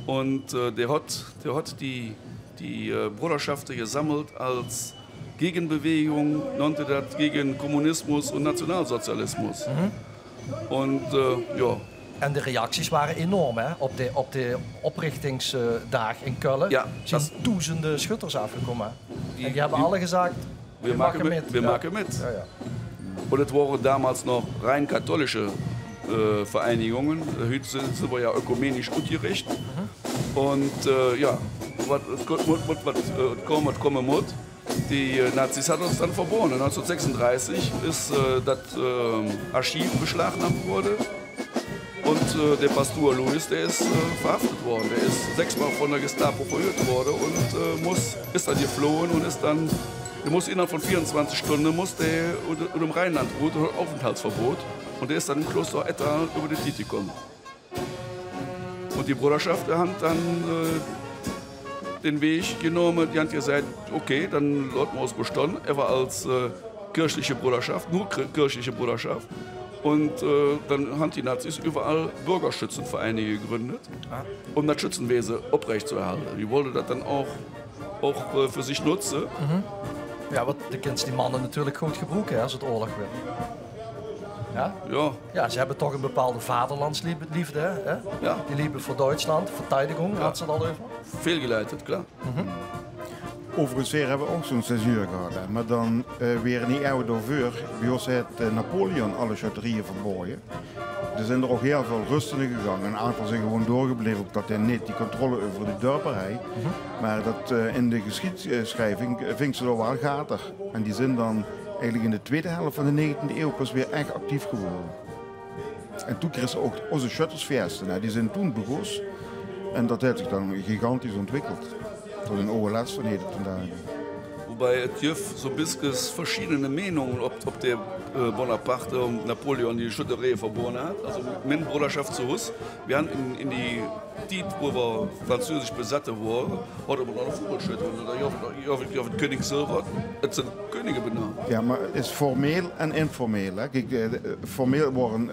Und der hat die Bruderschaft gesammelt als Gegenbewegung, nannte das gegen Kommunismus und Nationalsozialismus. Und ja. En de reacties waren enorm, hè? Op de oprichtingsdag in Köln zijn duizenden schutters afgekomen. En die hebben alle gesagt, wir machen mit. Wir machen mit. Ja, ja. Und es waren damals noch rein katholische Vereinigungen. Heute sind wir ja ökumenisch ausgerichtet. Und ja, was kommen muss. Die Nazis hat uns dann verboten. 1936 ist das Archiv beschlagnahmt worden. Und der Pastor Louis, der ist verhaftet worden. Der ist 6-mal von der Gestapo verhört worden und ist dann geflohen und der muss innerhalb von 24 Stunden im Rheinland Aufenthaltsverbot. Und der ist dann im Kloster Etta über die Titi gekommen. Und die Bruderschaft der hat dann den Weg genommen. Die haben gesagt, okay, dann lassen wir uns bestanden. Er war als kirchliche Bruderschaft, nur kirchliche Bruderschaft. Und dann haben die Nazis überall Bürgerschützenvereine gegründet, um das Schützenwesen aufrechtzuerhalten. Die wollten das dann auch für sich nutzen. Ja, want dan kunnen die mannen natuurlijk goed gebruiken als het oorlog werd. Ja? Ja. Ja, ze hebben toch een bepaalde vaderlandsliefde. Hè? Ja. Die liepen voor Duitsland, Verteidigung, had ze het al over. Fehlgeleitet, klar. Overigens weer hebben we ook zo'n censuur gehad. Hè. Maar dan weer niet oude daarvoor. Bij ons heeft Napoleon alle charterieën verboden. Er zijn er ook heel veel rusten gegaan. Een aantal zijn gewoon doorgebleven omdat hij niet die controle over de dorperij. Maar dat in de geschiedschrijving ving ze er wel gaten. En die zijn dan eigenlijk in de tweede helft van de 19e eeuw pas weer echt actief geworden. En toen kregen ze ook onze shuttersfeesten. Nou, die zijn toen begonnen. En dat heeft zich dan gigantisch ontwikkeld. Tot een OLS van heden ten dagen. Wobei es gibt so ein bisschen verschiedene Meinungen, ob der Bonaparte und Napoleon die Schütterei verboten hat. Also meine Bruderschaft zu uns. Wir haben in die Zeit, wo wir französisch besatt waren, hatten wir noch eine Vogelschütte. Ich habe den König Silber, es sind Könige benannt. Ja, maar het is formeel en informeel. Hè. Kijk, formeel worden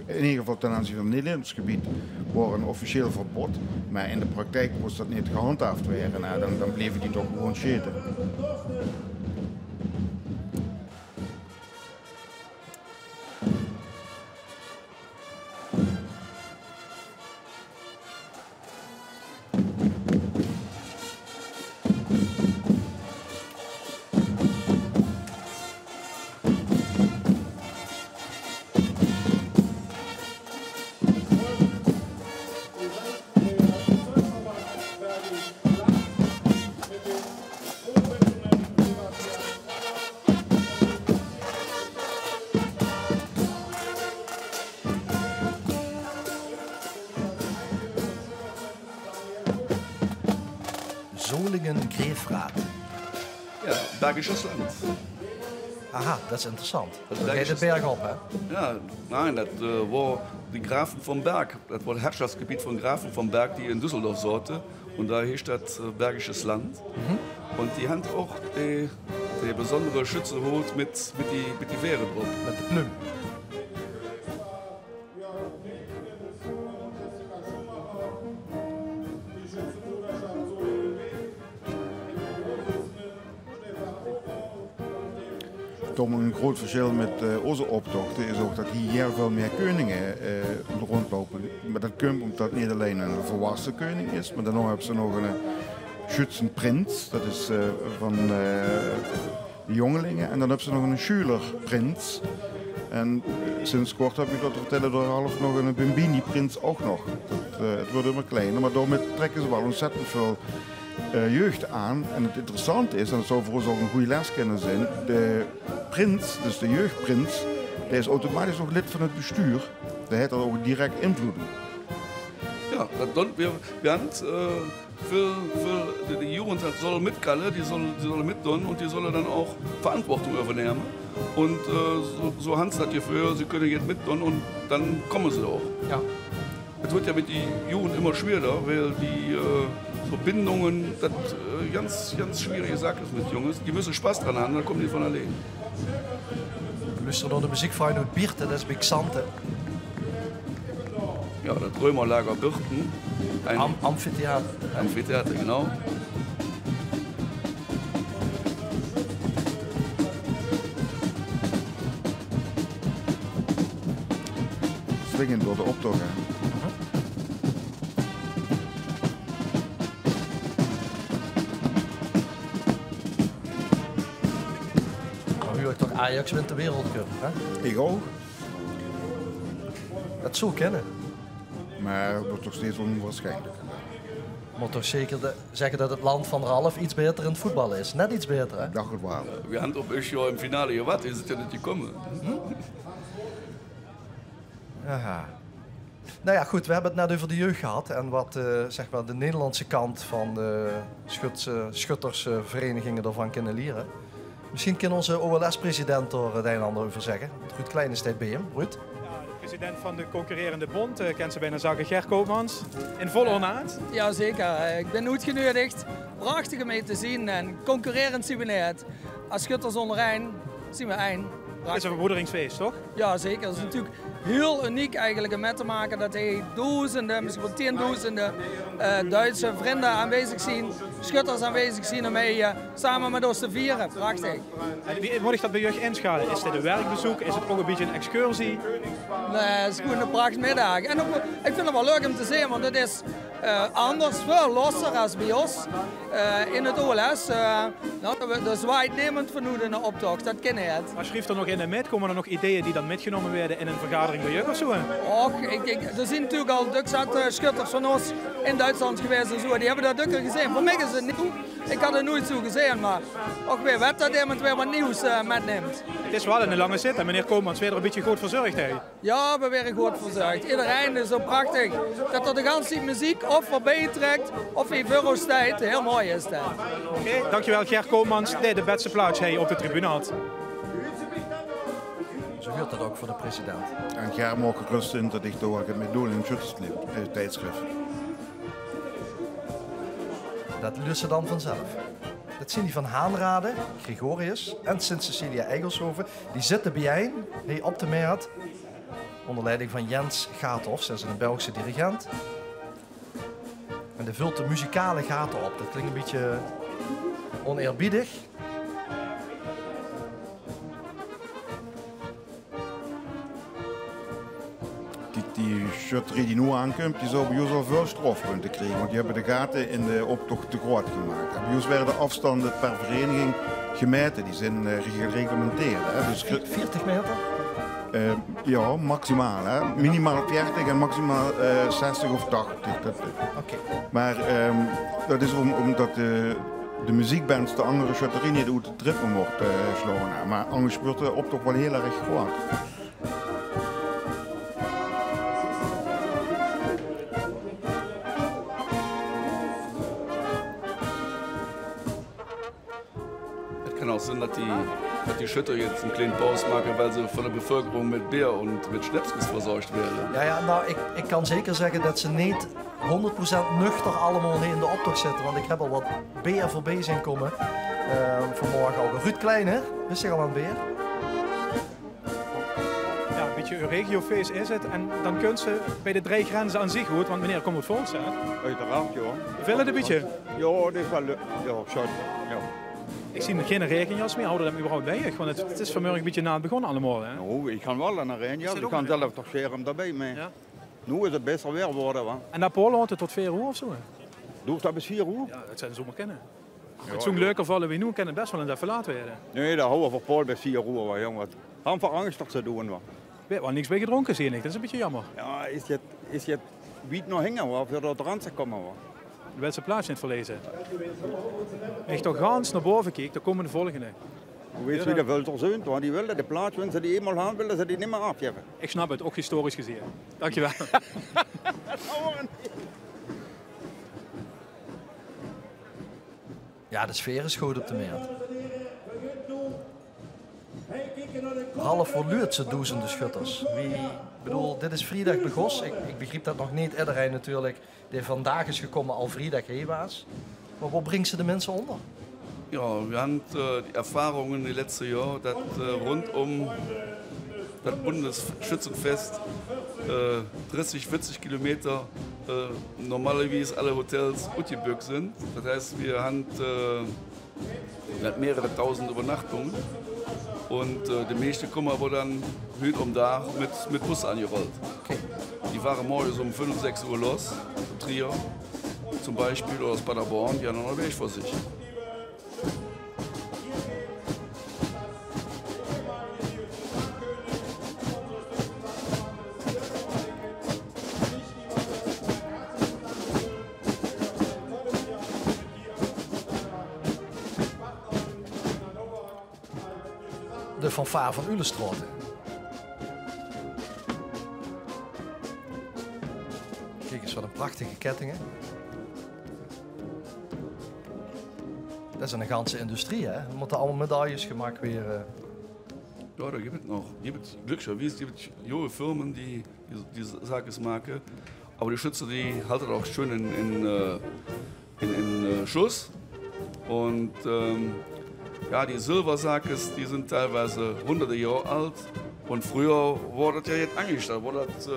in ieder geval ten aanzien van het Nederlands gebied worden officieel verbod. Maar in de praktijk moest dat niet gehandhaafd worden. Nou, dan bleven die toch gewoon scheten. Solingen-Greefrath. Ja, Bergisches Land. Aha, dat is interessant. Dan ga je de berg op, hè? Ja, nein, das war die Grafen vom Berg. Das war das Herrschaftsgebiet von Grafen vom Berg, die in Düsseldorf sorte. Und da hieß das Bergisches Land. Und die haben auch die besondere Schützehut mit die Wehre drauf. Met de pnum. Toch een groot verschil met onze optochten is ook dat hier heel veel meer koningen rondlopen. Maar dat komt omdat het niet alleen een volwassen koning is, maar dan hebben ze nog een Schützenprins, dat is van de jongelingen. En dan hebben ze nog een Schülerprins. En sinds kort heb ik dat te vertellen door half nog een Bimbini-prins ook nog. Het wordt immer kleiner, maar daarmee trekken ze wel ontzettend veel jeugd aan. En het interessante is, en dat zou voor ons ook een goede les kunnen zijn, de prins, dus de jeugdprins, die is automatisch nog lid van het bestuur. Die heeft dan ook direct invloed. Ja, wir haben für die Jugend soll mitkallen, die soll mitdoen und die sollen dann auch Verantwortung übernehmen. Und so haben sie das Gefühl, sie können jetzt mitdoen und dann kommen sie auch. Ja. Es wird ja mit der Jugend immer schwieriger, weil die so Bindungen, das ganz schwierige Sache ist mit Jungs. Die müssen Spaß dran haben, dann kommen die von allein. We luisteren naar de muziek van uit Bierten, dat is bij Xante. Ja, das Römerlager Birken. Ein Amphitheater. Amphitheater, genau. Swingen door de optocht. Toch Ajax wint de wereldcup, hè? Ik ook. Dat zou kennen. Maar het wordt toch steeds onwaarschijnlijk. Je moet toch zeker zeggen dat het land van Ralf iets beter in het voetbal is. Net iets beter, hè? Ik dacht het wel. We hebben op een jaar im Finale gewacht, is het ja niet gekomen. Aha. Nou ja, goed, we hebben het net over de jeugd gehad. En wat zeg maar de Nederlandse kant van de schuttersverenigingen ervan kunnen leren. Misschien kan onze OLS-president er het een en ander over zeggen. Ruud Klein is tijd bij hem. Ruud? Ja, de president van de concurrerende bond, kent ze bijna zaken, Ger Koopmans. In volle ornaat. Ja, zeker. Ik ben uitgenodigd. Prachtig om mee te zien. En concurrerend zien we niet. Als schutters onder één zien we één. Het is een verbroederingsfeest, toch? Ja, zeker. Het is natuurlijk heel uniek eigenlijk om met te maken dat hij duizenden, misschien wel tienduizenden Duitse vrienden aanwezig zien, schutters aanwezig zien om mee samen met ons te vieren. Prachtig. En wie moet ik dat bij jullie inschalen? Is dit een werkbezoek? Is het ook een beetje een excursie? Nee, het is gewoon een prachtmiddag. En ook, ik vind het wel leuk om te zien, want het is anders, veel losser als bij ons in het OLS. De zwaait niemand van hoe in de optocht, dat ken je het. Maar schreef er nog in en met? Komen er nog ideeën die dan metgenomen werden in een vergadering bij jullie of zo? Och, er zijn natuurlijk al schutters van ons in Duitsland geweest en zo. Die hebben dat dukker gezien. Voor mij is het nieuw. Ik had het nooit zo gezien, maar ook weer wat dat iemand weer wat nieuws metneemt. Het is wel een lange zit en meneer Koopmans weer een beetje goed verzorgd. Hè? Ja, we werden goed verzorgd. Iedereen is zo prachtig dat er de ganse muziek of voorbij trekt of in euro's tijd. Heel mooi is dat. Oké, dankjewel Ger Koopmans. Nee, de beste plaats hij op de tribune had. Zo geldt dat ook voor de president. En Ger mag gerust in dat ik door het met doel in het tijdschrift. Dat lukt ze dan vanzelf. Dat zijn die van Haanrade, Gregorius en Sint-Cecilia Eigelshoven. Die zitten bijeen, die op de meert, onder leiding van Jens Gaathoff. Dat is een Belgische dirigent. En die vult de muzikale gaten op. Dat klinkt een beetje oneerbiedig. Die schutterie die nu aankomt, die zou bij ons al veel strafpunten krijgen. Want die hebben de gaten in de optocht te groot gemaakt. En bij ons werden de afstanden per vereniging gemeten. Die zijn gereglementeerd. Hè. Dus 40 meter? Ja, maximaal. Hè. Minimaal 40 en maximaal 60 of 80. Oké. Maar dat is omdat de muziekbands de andere schutterie niet uit de trippen wordt geslagen. Maar anders wordt de optocht wel heel erg groot. Sind, dass die Schütter jetzt einen kleinen Pause machen, weil sie von der Bevölkerung mit Bier und mit Schnäpskes verzorgd werden. Ja, nou, ik kan zeker zeggen dat ze niet 100% nuchter allemaal in de optocht zitten. Want ik heb al wat beer voorbij zien komen vanmorgen ook. Ruud Klein, hè? Wist je al aan beer? Ja, een beetje een regiofeest is het. En dan kunt ze bij de drie grenzen aan zich goed, want meneer komt het volks, hè? Uiteraard, ja. Veel het een beetje? Ja, dat is wel leuk. Ja, schön. Ja. Ik zie geen regenjas meer, houden we hem überhaupt bij? Want het is vanmorgen een beetje na het begonnen allemaal. Hè? Nou, ik ga wel naar een ja. Ik kan zelf toch scherm daarbij mee. Ja. Nu is het beter weer worden. Wa? En dat Polen houdt het tot 4 uur of zo? Doe dat bis 4 uur? Ja, dat zijn ze zomaar kennen. Ja, het zo'n leuker vallen wie nu kennen best wel eens even laat werden. Nee, dat houden we voor Polen bis 4 uur, wa, jongen. Gaan voor angstig te doen. Wa. Weet wel, niks bij gedronken zie je niet. Dat is een beetje jammer. Ja, is je wiet nog hangen, wa, voor er aan te komen. Wa. Je wilt zijn plaats niet verlezen. Als je toch gans naar boven kijkt, dan komen de volgende. Hoe weet je wie de Vulter zijn? Want die willen de plaats, willen ze die eenmaal gaan, willen ze die niet meer afgeven. Ik snap het, ook historisch gezien. Dankjewel. Ja, de sfeer is goed op de meer. Half voor Luurtse duizenden schutters. Dit is vrijdag begos. Ik begreep dat nog niet. Iedereen natuurlijk die vandaag is gekomen al vrijdag heen was. Maar wat brengt ze de mensen onder? Ja, we hebben die Erfahrungen die letzte Jahr, dass rund das Bundesschützenfest 30, 40 Kilometer normalerweise alle Hotels ausgebückt sind. Das heißt, wir haben mehrere tausend Übernachtungen. Und die meisten kommen aber dann heute um da mit Bus angerollt. Okay. Die fahren morgens um 5, 6 Uhr los, Trier zum Beispiel, oder aus Paderborn, die haben noch einen Weg vor sich. De fanfare van Ulestraat. Kijk eens wat een prachtige kettingen. Dat is een ganse industrie, hè? Er moeten allemaal medailles gemaakt weer. Ja, da gibt es noch. Glücklicherweise gibt es junge Firmen, die Sachen machen. Aber die Schütze, die halten auch schön in Schuss. Und ja, die Silbersakes, die sind teilweise hunderte Jahre alt. Und früher wurde das ja jetzt angestellt, wurde das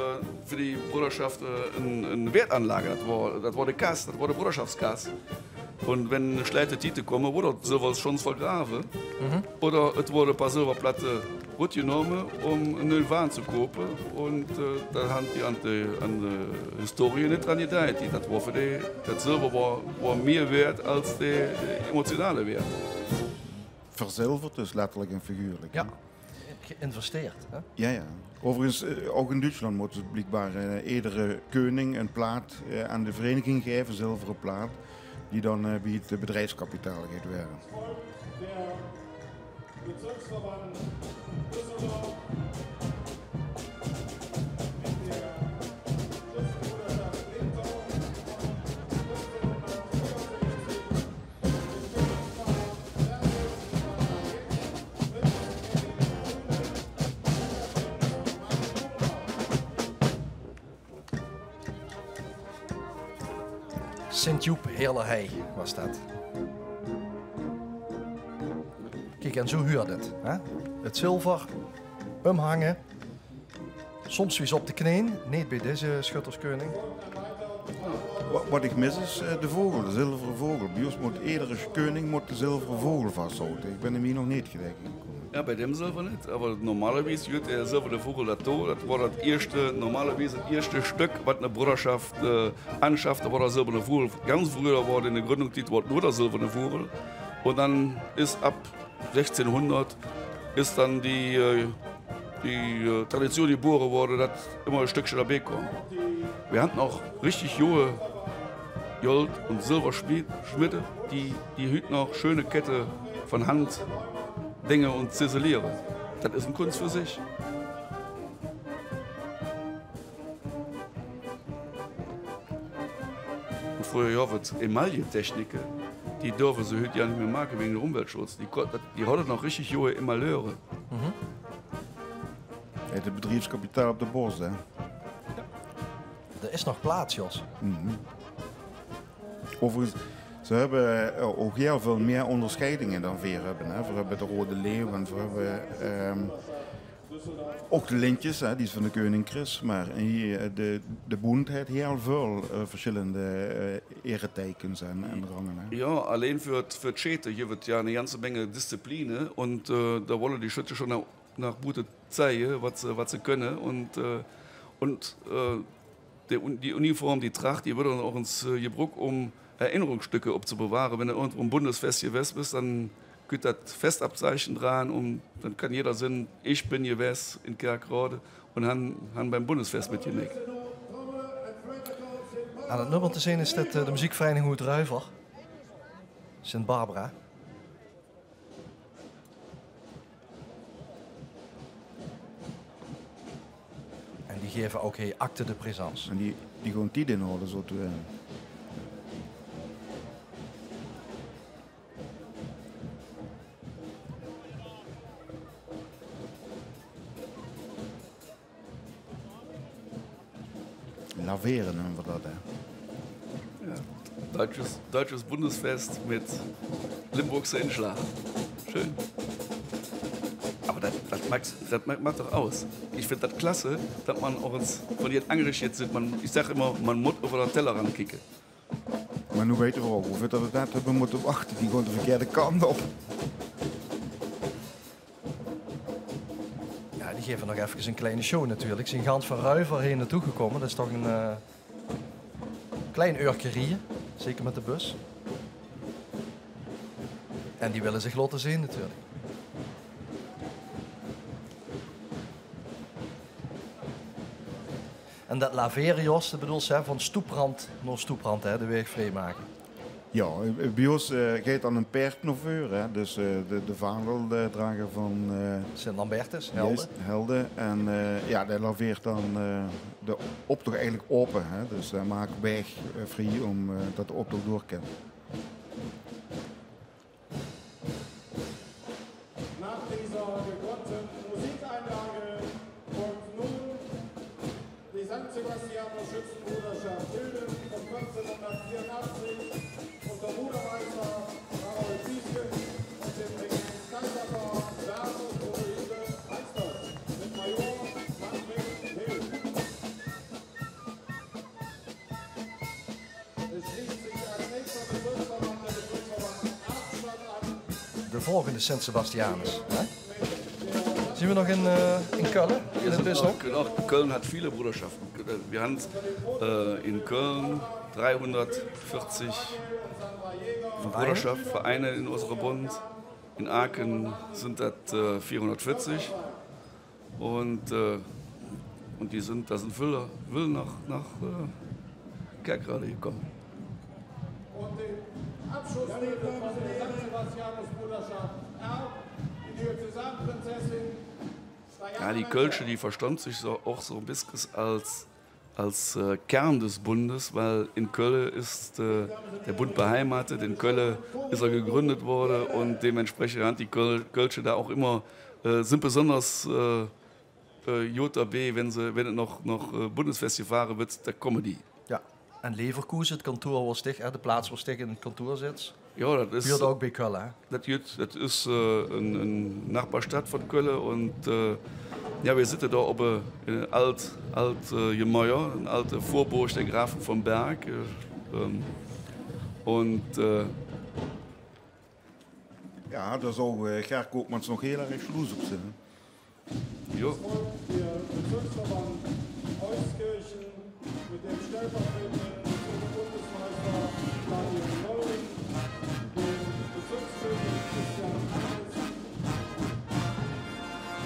für die Bruderschaft eine Wertanlage. Das war die Kasse, das war die Bruderschaftskasse. Und wenn eine schlechte Tite kommen, wurde das Silber schon vergraben. Oder es wurde ein paar Silberplatten genommen, um einen neuen Waren zu kaufen. Und da haben die an der Historie nicht dran gedacht. Das Silber war mehr wert als der emotionale Wert. Verzilverd, dus letterlijk en figuurlijk. Ja, geïnvesteerd. Hè? Ja, ja. Overigens, ook in Duitsland moet het blijkbaar iedere koning een plaat aan de vereniging geven, een zilveren plaat, die dan bij het bedrijfskapitaal gaat werken. Sint-Joep Heerlerhei was dat. Kijk, en zo huurt het. Hè? Het zilver, omhangen. Soms weer op de knieën, niet bij deze schutterskoning. Wat ik mis is de vogel, de zilveren vogel. Bij ons moet iedere koning moet de zilveren vogel vasthouden. Ik ben hem hier nog niet gedekt gekomen. Ja, bei dem Silber nicht, aber normalerweise wird der silberne Vogel das war das erste, normalerweise das erste Stück, was eine Bruderschaft anschafft, da war der silberne Vogel. Ganz früher war in der Gründungszeit nur der silberne Vogel. Und dann ist ab 1600 ist dann die Tradition geboren worden, dass immer ein Stückchen dabei kommt. Wir hatten auch richtig junge Gold- und Silberschmiede, die heute noch schöne Kette von Hand Dinge und ziselieren. Das ist eine Kunst für sich. Und früher ja, wird Emaille-Techniken, die dürfen sie heute ja nicht mehr machen wegen dem Umweltschutz. Die hatten noch richtig junge Emailleure. Het bedrijfskapitaal op de bos, hè? Er is nog plaats, Jos. Overigens, ze hebben ook heel veel meer onderscheidingen dan we hebben. Hè. We hebben de Rode Leeuw en we hebben ook de lintjes, hè, die is van de koning Chris. Maar hier, de Bund heeft heel veel verschillende eretekens en rangen. Hè. Ja, alleen für Schäte, hier wird ja eine ganze Menge Disziplinen und da wollen die Schützen schon nach gute zeigen, was sie können. Und die Uniform, die Tracht, die wird dann auch ins Gebruch, um Erinnerungsstücke abzubewahren. Wenn du irgendwo im Bundesfest gewesen bist, dann geht das Festabzeichen dran und dann kann jeder sehen, ich bin gewesen in Kerkrade und han beim Bundesfest mitgenickt. Aan het nummer te zien is dit de muziekvereniging Hoed Ruiver. Sint Barbara. En die geven ook acte de présence. En die gewoon tijd inhouden, zo te werden. Laveren noemen we dat, hè. Ja, deutsches Bundesfest mit Limburgser Inschlag. Schön. Aber das macht doch aus. Ich finde das klasse, dass man auch von den engagiert sind. Ich sage immer, man muss over den Tellerrand kicken. Maar nu weten we ook hoeveel dat we net hebben moeten wachten. Die gewoon de verkeerde kant op. Ja, die geven nog even een kleine show natuurlijk. Ze zijn gans van Ruiver heen naartoe gekomen. Dat is toch een klein uurtje rijden. Zeker met de bus. En die willen zich laten zien natuurlijk. En dat laveren, Jos, dat bedoelt ze van stoeprand naar stoeprand, hè, de weg vrijmaken. Ja, bij ons gaat dan een paard naar voren. Dus de vaandeldrager van Sint-Lambertus, Helden. Helden. En ja, die laveert dan de optocht eigenlijk open. Hè. Dus hij maakt weg vrij om dat de optocht door kan. Nach dieser gekonnten Musikeinlage folgt nun die St. Sebastianer Schützenbruderschaft Hilden von 1484 unter Brudermeister Raoul Pieske und dem Regiment Kaiserpaar Versus Druide Eichstätt mit Major Manfred Hill. Es schließt sich als nächster Bezirksverband der Bezirksverband Arnstadt an. De volgende Sint-Sebastianus. Zien we nog in Köln? In het bus ook? Genau, Köln hat viele Bruderschaften. Wir haben in Köln 340 Bruderschaftsvereine in unserem Bund. In Aachen sind das 440. Und die sind, da sind viele nach Kerkrade gekommen. Und den Abschlussrede von der St. Sebastianus-Bruderschaft Erb, die Diözesanprinzessin. Ja, die Kölsche, die verstand sich auch so ein bisschen als Kern des Bundes, weil in Köln ist der Bund beheimatet, in Köln ist er gegründet worden und dementsprechend hat die Kölsche da auch immer, sind besonders JB, wenn es noch Bundesfeste fahren wird, da kommen die. Ja, en Leverkusen, het kantoor was dicht, de plaats was dicht in het kantoor zit. Ja, das ist ook bij Köln, hè? Das ist eine Nachbarstadt von Köln und ja, wir sitzen da oben in alt Gemäuer, ein alter Vorburg der Grafen vom Berg und Ja, daar zou Ger Koopmans nog heel erg vloes op zitten. ja. Der Bezirksverband Euskirchen mit dem stellvertretenden Bundesmeister Daniel Neuring, dem Bezirkskönig Christian Hannes,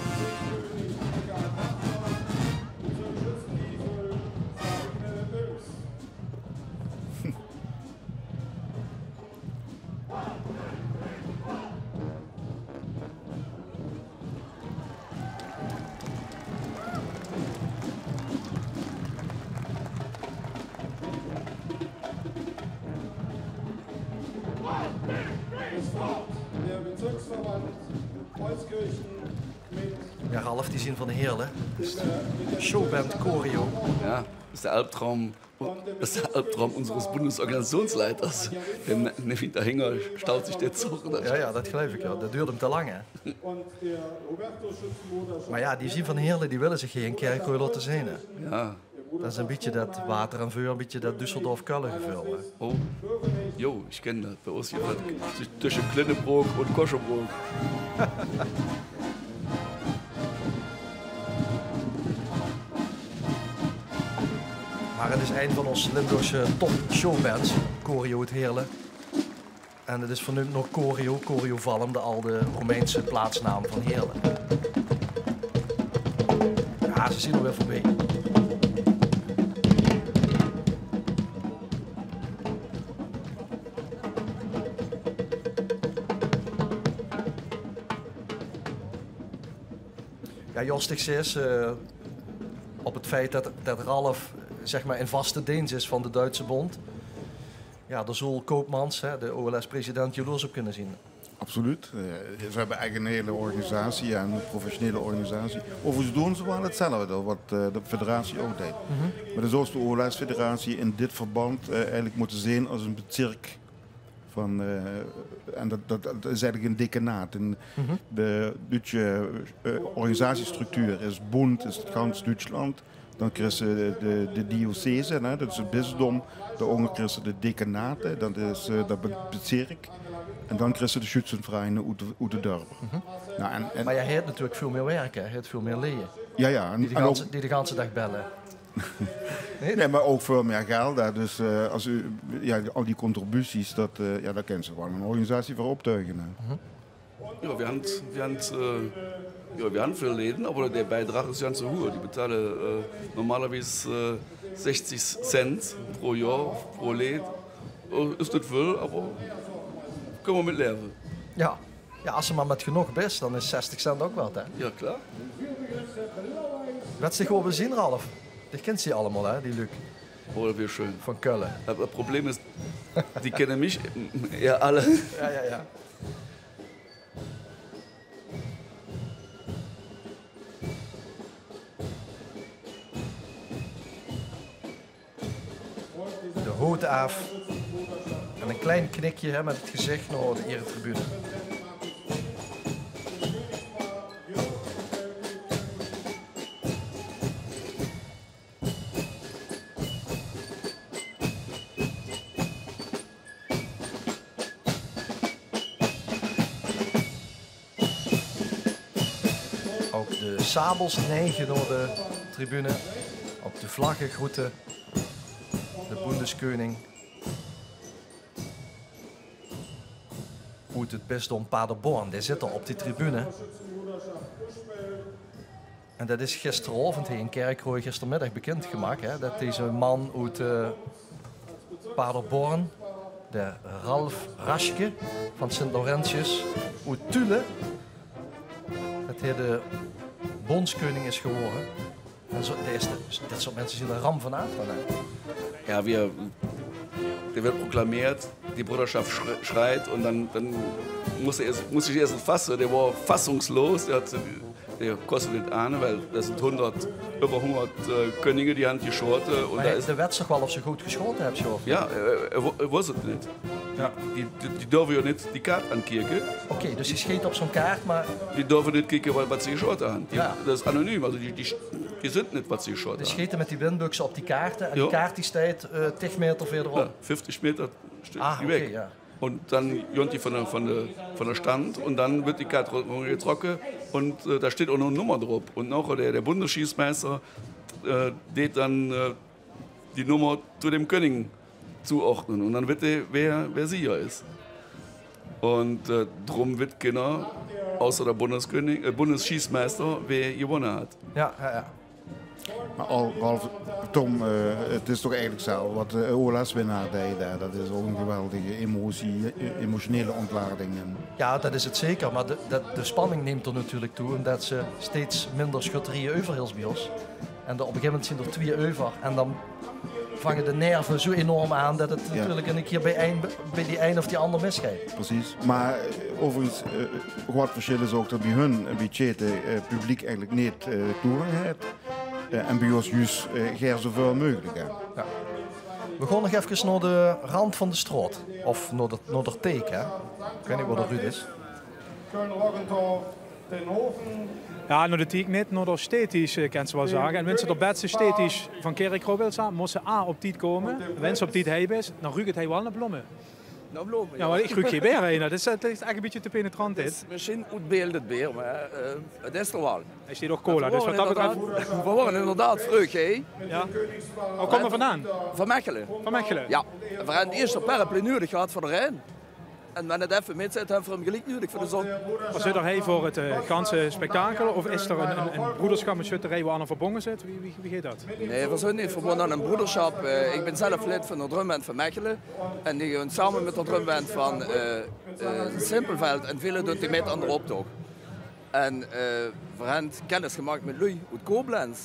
Bezirkskönig Edgar Hartmann, Bezirksschützendiesel Sabine Bös. Es folgt der Bezirksverband Euskirchen mit Ja, Ralf, die zien van de Heerlen. Showband Choreo. Ja, das ist der Albtraum. Das ist der Albtraum unseres Bundesorganisationsleiters. Dem Nevin Hänger staut sich der Zug. Ja, dat geloof ik, ja. Dat duurt hem te lang, hè. und der Roberto Schützenbruderschaft. Maar ja, die zien van de Heerlen, die willen zich geen kerkhooi laten zien, hè. Ja. Dat is een beetje dat water en vuur, een beetje dat Düsseldorf-Köln gevoel, hè. Oh. Jo, ich kenne das. Bei uns hier zwischen Klennebrook und Koschebrook. Maar het is een van onze Limburgse top showbands, Choreo het Heerlen. En het is vernoemd naar Choreo Valm, de oude Romeinse plaatsnaam van Heerlen. Ja, ze zien er weer voorbij. Ja, Jostig is op het feit dat Ralf zeg maar in vaste dienst is van de Duitse Bond. Ja, daar zal Koopmans, de OLS-president, jaloers op kunnen zien. Absoluut. Ze hebben eigenlijk een hele organisatie, een professionele organisatie. Overigens doen ze wel hetzelfde, wat de federatie ook deed. Maar zoals de OLS-federatie in dit verband eigenlijk moeten zien als een bezirk En dat is eigenlijk een dekenaat. En de Duitse organisatiestructuur is Bund, is het gans Duitsland. Dan krijgen ze de diocese, dat is het bisdom. Daaronder krijgen ze de dekenaten, dat is dat bezirk. En dan krijgen ze de Schützenvereinen uit de dorpen. Nou, Maar jij hebt natuurlijk veel meer werk, hè? Je hebt veel meer leden. Ja. Die de ganse dag bellen. Nee, maar ook veel meer geld. Hè. Dus als al die contributies, daar kennen ze gewoon een organisatie voor optuigen. Hè. Ja, wir haben viele Läden, aber der Beitrag ist ganz so hoch. Die betalen normalerweise 60 Cent pro Jahr, pro Lid. Ist nicht veel, aber kunnen we met leven. Ja, als ze maar met genoeg best, dan is 60 cent ook wel, hè? Ja, klar. Wat ze gewoon zien, Ralf. Die kent ze allemaal, hè, die Luc. Oh, wie schön. Van Köln. Das Problem ist, die kennen mich ja alle. Ja. De hoed af. En een klein knikje hè, met het gezicht naar de eretribune. Ook de sabels neigen door de tribune. Ook de vlaggen groeten. De Bundeskoning. Uit het bisdom Paderborn, die zitten op die tribune. En dat is gisteravond in Kerkrooy gistermiddag bekendgemaakt. Hè, dat deze man uit Paderborn, de Ralf Raschke van Sint-Laurentius, uit Thule, dat hij de bondskoning is geworden. En dat soort mensen zien er ram van uit. Ja, der wird proklamiert, die Bruderschaft schreit und dann muss ich erst fassen. Der war fassungslos, der kostet nicht ahnen, weil das sind über 100 Könige, die haben geschoten. Maar de wet zag wel of ze goed geschoten hebben, zo. Ja, er wist het niet. Ja. Die durven ja niet die kaart aankijken. Oké, dus die schiet op zo'n kaart, maar... Die durven niet kijken wat ze geschoten hebben. Ja. Dat is anoniem, also die zien niet wat ze geschoten hebben. Die schieten met die windbuksen op die kaarten en die kaart die staat 10 meter verderop. Ja, 50 Meter steht die weg. Okay, ja. Und dann jont die von der Stand und dann wird die Karte getrocknet und da steht auch noch eine Nummer drauf. Und nachher der Bundesschießmeister geht dann die Nummer zu dem König zuordnen und dann wird wer Sieger ist. Und drum wird keiner, außer der Bundesschießmeister, wer gewonnen hat. Ja. Maar Ralf, Tom, het is toch eigenlijk zo wat de OLS-winnaar deed daar. Dat is ook een geweldige emotionele ontlading. Ja, dat is het zeker. Maar de spanning neemt er natuurlijk toe. Omdat ze steeds minder schutterieën over is bij ons. En op een gegeven moment zijn er 2 over. En dan vangen de nerven zo enorm aan dat het natuurlijk een keer bij die een of die ander misgaat. Precies. Maar overigens, wat verschil is ook dat bij hun, bij Tjete, publiek eigenlijk niet toegang heeft. En bij ons juist zoveel mogelijk. Ja. We gaan nog even naar de rand van de straat. Of naar de teek, hè. Ik weet niet waar de Ruud is. Ja, naar de teek niet, naar de stetisch kan ze wel zeggen. En wanneer ze de beste stetisch van Kerkrooy wil zijn, moesten ze op tijd komen. Wanneer ze op tijd heen is, dan ruikt hij wel naar bloemen. Nou, bloemen. Ja, maar ik ruik geen beer heen. Dat is echt een beetje te penetrant dit. Misschien uitbeeldet beer, maar het is er wel. Hij steekt ook cola, dus wat dat betreft... We worden inderdaad vreugd, hè? Ja. Waar kom je vandaan? Van Mechelen. Van Mechelen? Ja. We hebben eerst een paraplu nodig gehad voor de Rijn. En wanneer het even met zit, hebben we hem gelijk nodig voor de zon. Was zit er hij voor het ganse spektakel? Of is er een broederschap met schutterij waar aan een verbonden zit? Wie gaat dat? Nee, we zijn niet verbonden aan een broederschap. Ik ben zelf lid van de drumband van Mechelen. En die gaan samen met de drumband van Simpelveld en vele doen die met aan de optocht. En we hebben kennis gemaakt met Louis uit Koblenz.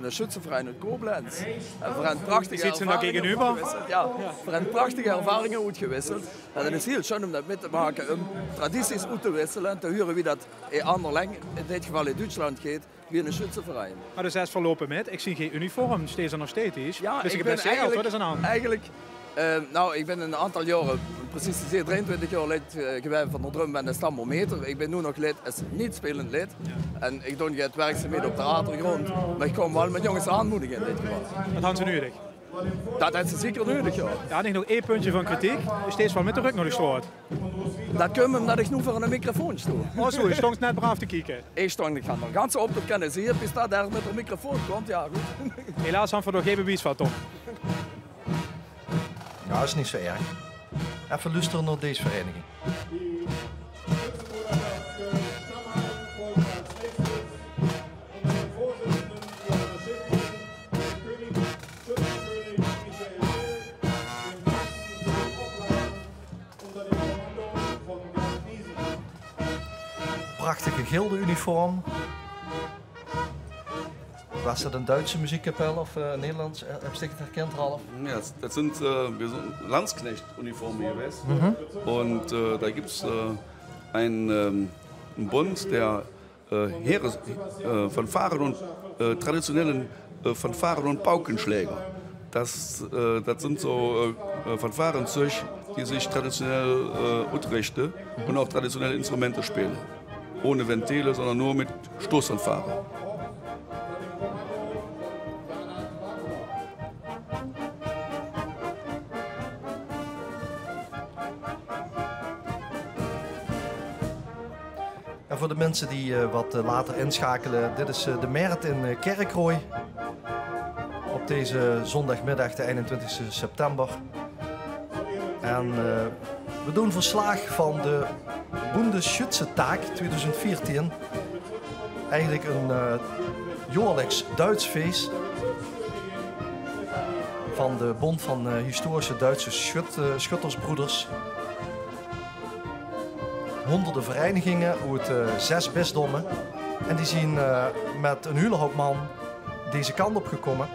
Een Schützenverein uit Koblenz. En we hebben prachtige ervaringen uitgewisseld. Ja, we hebben prachtige ervaringen uitgewisseld. En het is heel schön om dat mee te maken, om tradities uit te wisselen en te horen wie dat in ander lang, in dit geval in Duitsland, gaat, wie een Schützenverein. Maar dus hij is verlopen met, ik zie geen uniform, steeds er nog steeds is. Ja, dus ik ben wat is aan de hand? Eigenlijk Nou, ik ben een aantal jaren, precies gezegd 23 jaar lid geweest van de drum en de stammometer. Ik ben nu nog lid, als niet spelend lid. Ja. En ik doe het werkzaamheden op de achtergrond. Maar ik kom wel met jongens aanmoedigen in dit geval. Wat hadden ze nodig? Dat is zeker nodig, ja. Ja, ik nog 1 puntje van kritiek. Steeds wel met de rug naar de straat. Dat komt omdat ik nu voor een microfoon sta. Oh zo, je stond net braaf te kijken. Ik stond, ik ga nog ganz op te kennen. Zie je, bis daar met een microfoon komt, ja goed. Helaas hebben we nog geen bewijs van, Tom. Ja, dat is niet zo erg. Even luisteren naar deze vereniging. Prachtige gilde-uniform. Was dat een Duitse muziekkapel of Nederlands? Heb je het herkend, Ralf? Ja, das sind Landsknecht-Uniformen gewesen. Und da gibt es einen Bund der Fanfaren und traditionellen Fanfaren und Paukenschläger. Das sind so Fanfarenzeuge, die sich traditionell ausrichten und auch traditionelle Instrumente spielen. Ohne Ventile, sondern nur mit Stoßfanfaren. En voor de mensen die wat later inschakelen, dit is de Merit in Kerkrooij. Op deze zondagmiddag, de 21 september. En we doen verslag van de Bundesschützentag 2014. Eigenlijk een jaarlijks Duits feest van de Bond van Historische Duitse Schuttersbroeders. Honderden verenigingen uit 6 bisdommen. En die zien met een hele hoop man deze kant op gekomen.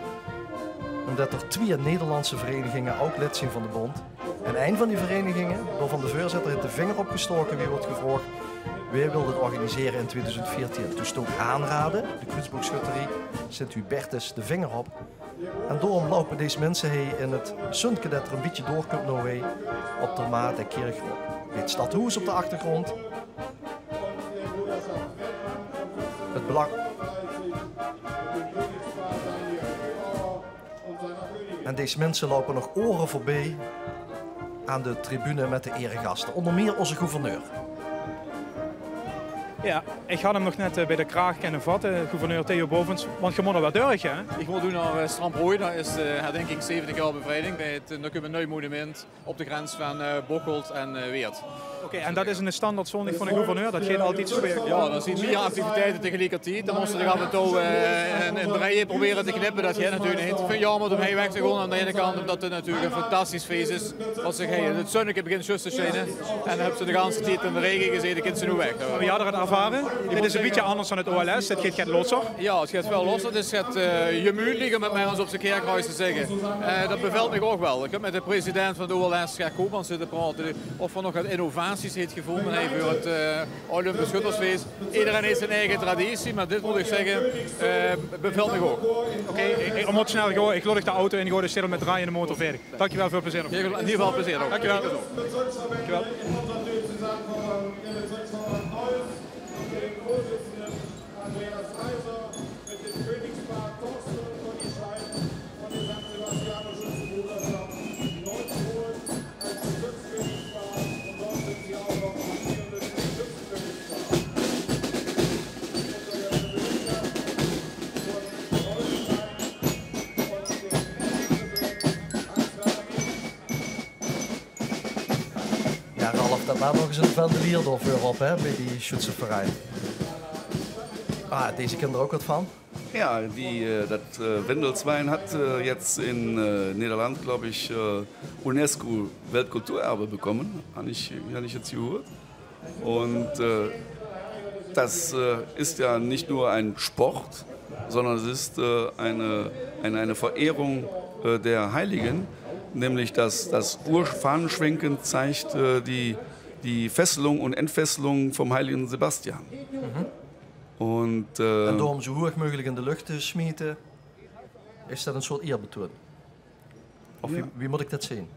Omdat er 2 Nederlandse verenigingen ook lid zijn van de bond. En een van die verenigingen, door van de voorzitter, heeft de vinger opgestoken. Wie wordt gevraagd, wie wil het organiseren in 2014? Toen stook Aanraden, de Kruisboogschutterie, Sint-Hubertus de vinger op. En daarom lopen deze mensen heen in het zundje dat er een beetje doorkomt naar wij op de Maat en Kerkrooij. Het stadhuis op de achtergrond. Het belang. En deze mensen lopen nog oren voorbij aan de tribune met de eregasten. Onder meer onze gouverneur. Ja, ik had hem nog net bij de kraag kunnen vatten, gouverneur Theo Bovens. Want je moet er wat durven, hè? Ik moet doen naar Stramprooi, dat is de herdenking 70 jaar bevrijding bij het Nukkeme monument op de grens van Bocholt en Weert. Oké, en dat is een standaard zondag van de gouverneur, dat gaat altijd zo weer? Ja, dan zien meer activiteiten tegelijkertijd. Dan moesten we af en toe een rijen proberen te knippen, dat gaat natuurlijk niet. Ik vind het jammer om hij weg te gaan aan de ene kant, omdat het natuurlijk een fantastisch feest is. Als ze gaan, het zonnetje begint juist te schijnen en dan hebben ze de hele tijd in de regen gezeten, kunnen ze nu weg. Maar je had er het ervaren? Dit is een beetje anders dan het OLS, het gaat losser? Ja, het gaat wel losser. Het gaat gemütlicher met mij als op zijn kerkhuis te zeggen. Dat bevalt me ook wel. Ik heb met de president van de OLS, Gert Koopmans, zitten praten of er nog wat innovaties heeft gevonden voor het Olympisch Schuttersfeest. Iedereen heeft zijn eigen traditie, maar dit moet ik zeggen, bevalt me ook. Oké, ik moet snel gaan. Ik loodig de auto in en ga de stil met draaien in de motor verder. Dankjewel, veel plezier. In ieder geval plezier ook. Dankjewel. Dankjewel. Dat laat nog eens een vendelier door voorop, hè, bij die Schützenverein. Ah, deze kent er ook wat van. Ja, das Wendelswein hat jetzt in Niederland, glaube ich, UNESCO Weltkulturerbe bekommen, habe ich jetzt gehört. Und das ist ja nicht nur ein Sport, sondern es ist eine Verehrung der Heiligen, nämlich das Urfahnenschwenken zeigt die Fesselung und Entfesselung vom heiligen Sebastian. En door hem zo hoog mogelijk in de lucht te smeten, is dat een soort eerbetoon? Of wie moet ik dat zien?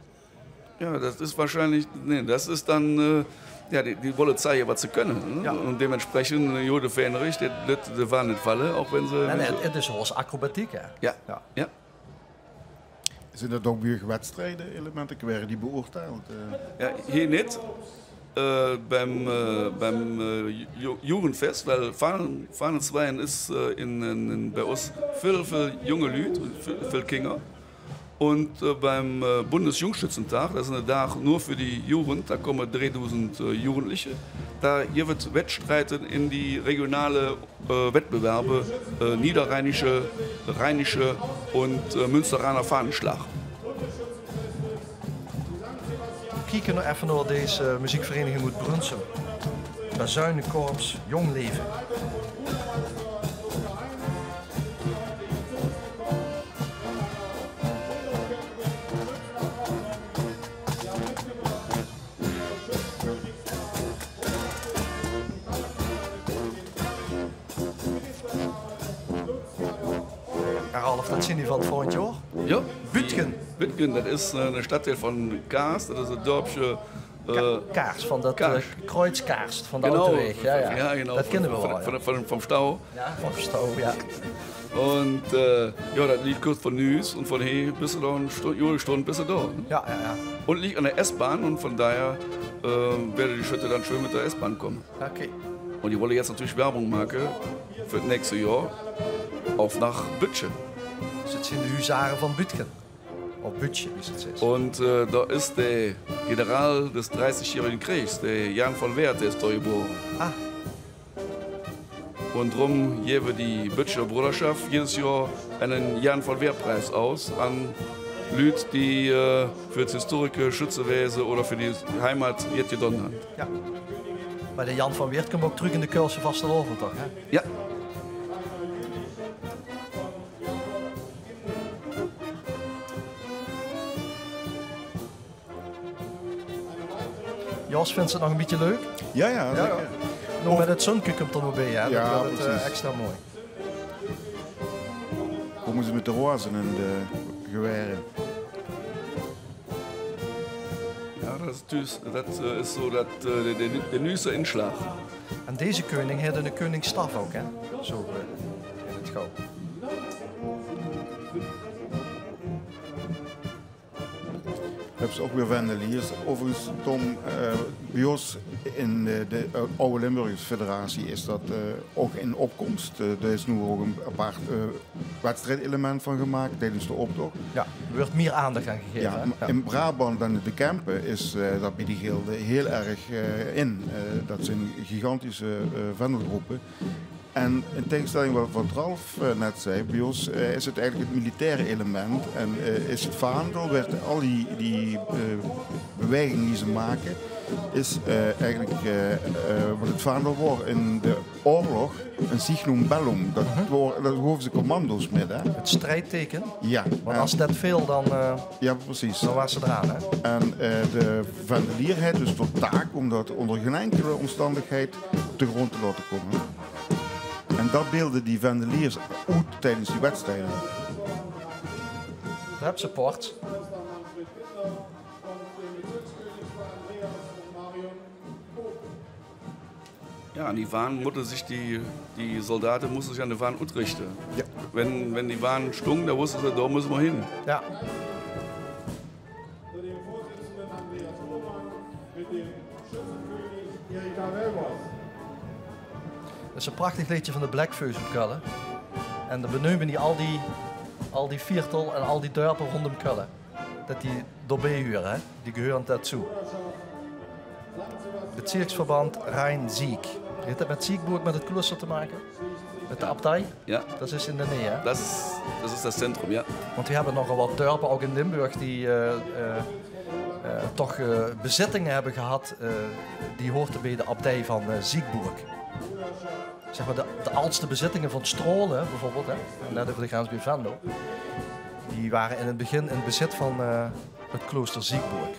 Ja, das ist wahrscheinlich, nee, das ist dann, ja, die wollen zeigen, was sie können. Ne? Ja. Und dementsprechend, Jode Fähnrich, die waren nicht Falle, auch wenn sie... Nee, het is zoals acrobatiek, hè? Ja. Zijn dat ook weer wedstrijden-elementen? Werden die beoordeeld? Ja, hier nicht. Beim Jugendfest, weil Fahnenzweien ist bei uns viel junge Leute, viel Kinder. Und beim Bundesjungschützentag, das ist ein Tag nur für die Jugend, da kommen 3000 Jugendliche. Da hier wird Wettstreiten in die regionale Wettbewerbe, niederrheinische, rheinische und Münsteraner Fahnenschlag. Kijken we even naar deze muziekvereniging uit Brunsum. Bazuinenkorps Jong Leven. Ja, Ralf, dat zien die van het volgend jaar. Ja. Bütgen. Bütgen, das ist ein Stadtteil von Kaas, das ist ein Dorpje. Kaars, van dat Kreuzkaarst, van de Genau, autoweg. Ja, genau. Dat kennen we wel. Vom Stau. Ja, vom Stau, ja. Und ja, das liegt kurz von Nüs und von hier bist du da eine Stunde bist du da. Ne? Ja. Und liegt an der S-Bahn und von daher werde die Schritte dann schön mit der S-Bahn kommen. Okay. Und die wollen jetzt natürlich Werbung machen für das nächste Jahr auf nach Bütchen. Dus het zijn de huzaren van Bütgen. Of Bütje, wie het is. Und da ist der General des 30-jährigen Kriegs, der Jan von Wert, der ist da geboren. Ah. Und darum geben die Bütcher Bruderschaft jedes Jahr einen Jan von Wert Preis aus an Leute, die für das historische Schützenwesen oder für die Heimat jetzt getan haben. Ja. Maar de Jan van Weert komt ook terug in de Keulse vastelovend, toch? Hè? Ja. Jos, vindt ze het nog een beetje leuk? Ja, zeker. Nog met het zonnetje komt er nog bij, hè? Ja, Dat wordt het precies. extra mooi. Komen ze met de rozen en de geweren? Ja, dat is zo dat de Nüsse inslag. En deze koning had een koningsstaf ook, hè? Zo in het gauw. Hebben ze ook weer vendeliers. Overigens, Tom, bij ons in de Oude Limburgse Federatie is dat ook in opkomst. Er is nu ook een apart wedstrijdelement van gemaakt tijdens de optocht. Ja, er wordt meer aandacht aan gegeven. Ja, hè? in Brabant en de Kempen is dat bij die gilden heel erg in. Dat zijn gigantische vendelgroepen. En in tegenstelling wat Ralf net zei, bij ons is het eigenlijk het militaire element en is het vaandel, werd al die bewegingen die ze maken, is eigenlijk wat het vaandel wordt in de oorlog een signum bellum. Dat hoeven ze commando's met. Hè? Het strijdteken. Ja. Want als dat veel, dan, ja, precies. dan was ze eraan. Hè? En de vendelier heeft dus tot taak om dat onder geen enkele omstandigheid op de grond te laten komen. En dat beelden die vendeliers uit tijdens die wedstrijden. Daar heb je support. Ja, an die Waren mussten sich die Soldaten mussten sich an die Waren ausrichten. Ja. Wenn die Waren stungen, da wussten sie, da müssen wir hin. Ja. Dat is een prachtig liedje van de Blackfoes op Kullen. En dan benoemen die al die viertel en al die dorpen rondom Kullen. Dat die doorbij huren, hè? Die gehören dazu. Het Bezirksverband Rijn-Sieg. Heeft dat met Siegburg, met het klooster te maken? Met de abdij? Ja. Dat is in de nähe, hè? Das ist das Zentrum, ja. Want we hebben nogal wat dorpen, ook in Limburg, die toch bezittingen hebben gehad. Die hoorden bij de abdij van Siegburg. Zeg maar de oudste bezittingen van Strolen, bijvoorbeeld, hè, net over de grens bij Venlo. Die waren in het begin in bezit van het klooster Siegburg.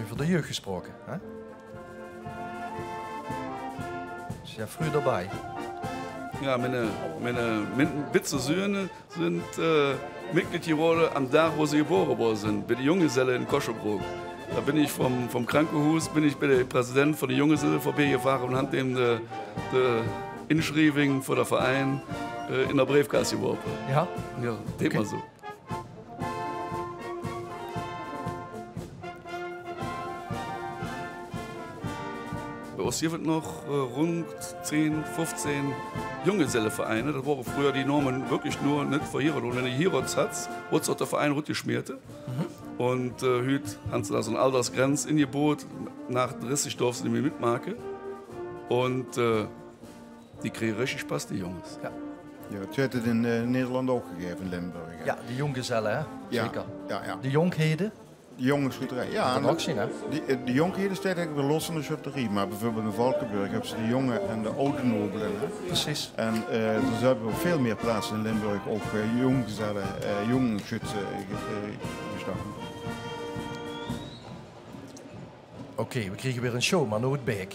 Over de jeugd gesproken, hè? ja früh dabei. Ja, meine Witze-Söhne sind Mitglied geworden am Tag, wo sie geboren worden sind, bei der Junggeselle in Koschebrook. Da bin ich vom Krankenhaus, bin ich bei der Präsident von der Junggeselle vorbeigefahren und habe dem de Inschriebing von der Verein in der Briefkasse geworfen. Ja? Ja, das mal so. Bei uns hier wird noch rund 10, 15 Junggesellenvereine. Das waren früher die Normen wirklich nur nicht verheiratet. Und wenn du hier was hast, wird es auch der Verein gut geschmiert. Und heute haben sie da so eine Altersgrenze in ihr Boot. Nach 30 darfst du nicht mehr mitmachen. Und die kriegen richtig Spaß, die Jungs. Ja. Ja, het werd het in Nederland ook gegeven, in Limburg. Hè? Ja, de Jonggesellen, hè? Ja, Zeker. ja. De Jonkheden? De jonge schutterij. Ja, Dat kan ook zien, hè? de jonkheden staat eigenlijk de losse schutterie. Maar bijvoorbeeld in Valkenburg hebben ze de jonge en de oude nobelen. Hè? Precies. En dus hebben we op veel meer plaatsen in Limburg ook jonggezellen, jongschutsen gestaken. Oké, we kregen weer een show, maar nooit Beek.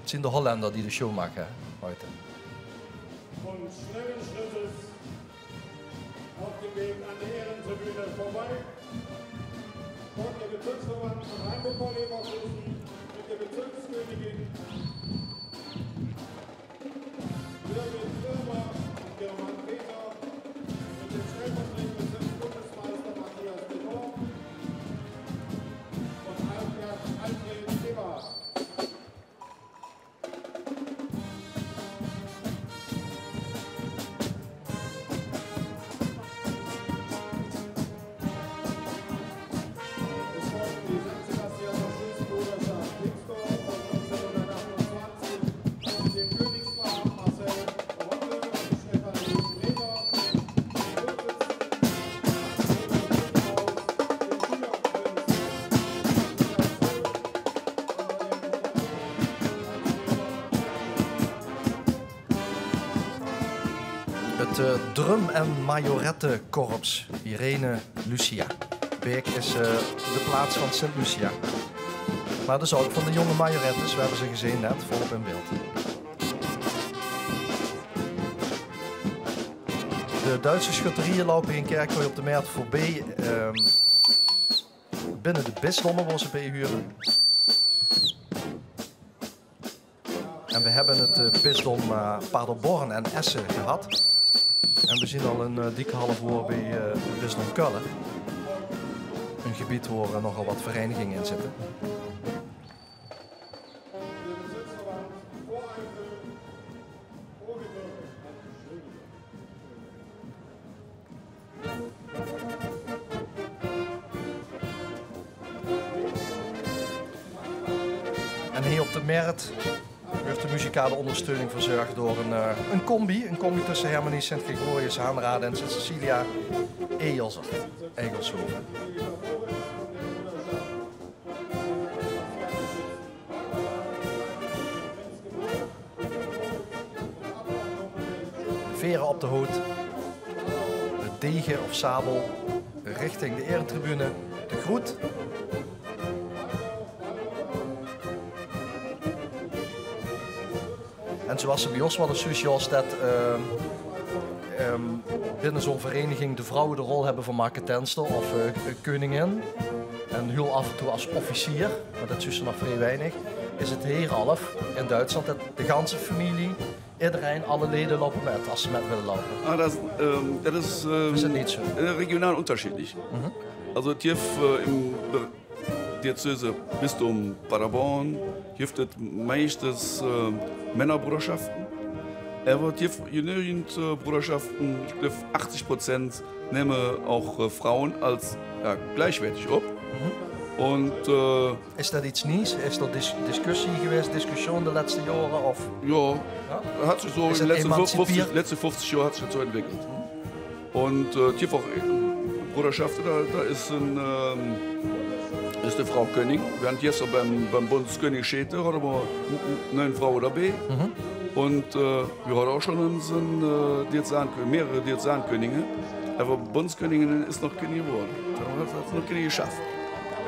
Het zijn de Holländer die de show maken, heute. Von schnellen Schrittes auf dem Weg an der Ehrentribüne vorbei. Und der Bezirksverband von Rheinburg-Leverkusen mit der Bezirkskönigin Birgit Firmer und German Peter mit dem stellvertretenden Bezirksbundesmeister Matthias Delors und Alfred Eber. Het drum- en majorettenkorps Irene Lucia. Beek is de plaats van Sint Lucia. Maar dus ook van de jonge majorettes, we hebben ze gezien net, volop in beeld. De Duitse schutterieën lopen in Kerkhooi op de Meert voorbij. Binnen de bisdommen worden ze bijhuren. En we hebben het bisdom Paderborn en Essen gehad. En we zien al een dikke half uur bij het bisdom Keulen. Een gebied waar nogal wat verenigingen in zitten. En hier op de Meert werd de muzikale ondersteuning verzorgd door een combi tussen Hermanie, Sint-Gregorius, Haanrade en Sint-Cecilia Egelshoven. Veren op de hoed, de degen of sabel richting de eretribune, de groet. En zoals ze bij ons wel eens dat binnen zo'n vereniging de vrouwen de rol hebben van marketenster of koningin. En heel af en toe als officier, maar dat is nog vrij weinig. Is het heeralf in Duitsland dat de ganse familie, iedereen, alle leden lopen met als ze met willen lopen. Das ist nicht so. Regional unterschiedlich. Also hier im Diözese Bistum Paderborn gibt es meistens Männerbruderschaften. Aber hier genügend Bruderschaften, ich glaube 80% nehmen auch Frauen als gleichwertig op. Und, is dat iets nieuws? Is er discussie geweest, discussie de laatste jaren? Of? Ja, hat sich so in den letzten 50 Jahren hat sich das so entwickelt. Und hier auch Bruderschaft, da ist ist die Frau König. Wir haben jetzt beim Bundeskönig Schäte, da haben wir 9 Frauen dabei. Und wir haben auch schon mehrere Diözesankönige. Aber Bundeskönigin ist noch keine geworden. Dat hat noch keine geschafft.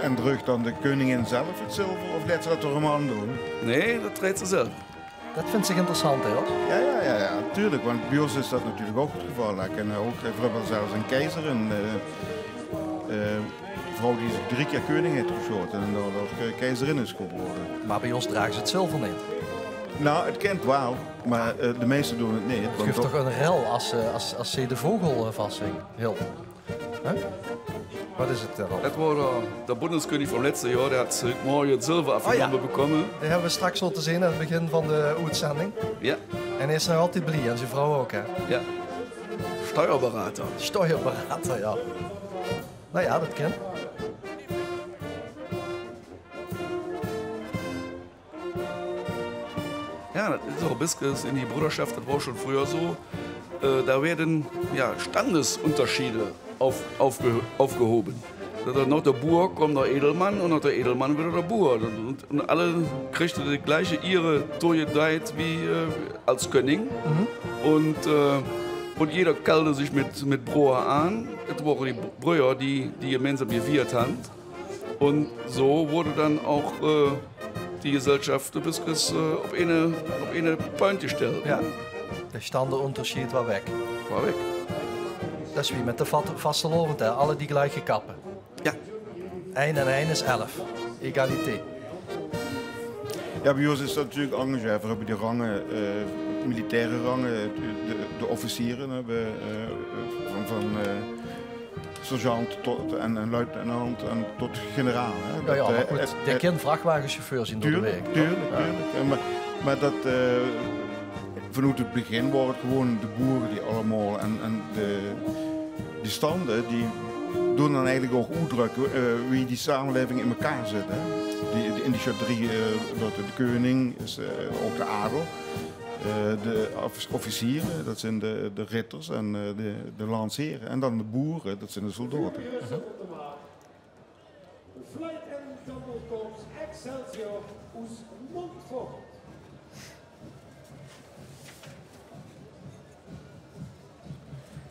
En drukt dan de koningin zelf het zilver of laat ze dat door een man doen? Nee, dat treedt ze zelf. Dat vindt zich interessant, hè? Ja, natuurlijk. Want bij ons is dat natuurlijk ook het geval. Ik ken ook bijvoorbeeld zelfs een keizer, een vrouw die 3 keer koning heeft geschoten en door keizerin is geboren. Maar bij ons dragen ze het zilver niet. Nou, het kent wel, maar de meesten doen het niet. Het geeft toch een rel als ze de vogel vastzingen. Heel. Huh? Wat is het erop? Dat war der Bundeskönig vom letzten Jahr, der hat morgen het zilver afgenomen bekommen. Die hebben we straks zo te zien aan het begin van de uitzending. Ja. En hij is nog altijd blij en zijn vrouw ook, hè? Ja. Steuerberater. Steuerberater, ja. Nou ja, dat kan. Ja, das ist auch ein bisschen in die Bruderschaft, das war schon früher so. Da werden Standesunterschiede aufgehoben. Nach der Bauer kommt der Edelmann und nach der Edelmann wieder der Bauer. Und alle kriegten die gleiche Ehre durchgedeiht wie als König. Und jeder kalte sich mit Brüder an. Das waren die Brüder, die gemeinsam geviert haben. Und so wurde dann auch die Gesellschaft bis auf eine Point gestellt. Ja, de standenunterschied war weg. War weg. Dat is wie met de vastelovend, hè? Alle die gelijke kappen. Ja. 1 en 1 is 11. Egaliteit. Ja, bij ons is dat natuurlijk anders. We hebben die rangen, militaire rangen, de officieren hebben van sergeant en luitenant en tot generaal. Hè. Ja, maar goed, de kind vrachtwagenchauffeurs in de week. Tuurlijk. Maar dat vanuit het begin waren het gewoon de boeren die allemaal en die standen die doen dan eigenlijk ook uitdrukken wie die samenleving in elkaar zit. Hè. In die chaterie wordt de koning, is ook de adel. De officieren, dat zijn de ritters en de lancieren. En dan de boeren, dat zijn de soldaten. Flight and Jungle Corps Excelsior aus Montfort.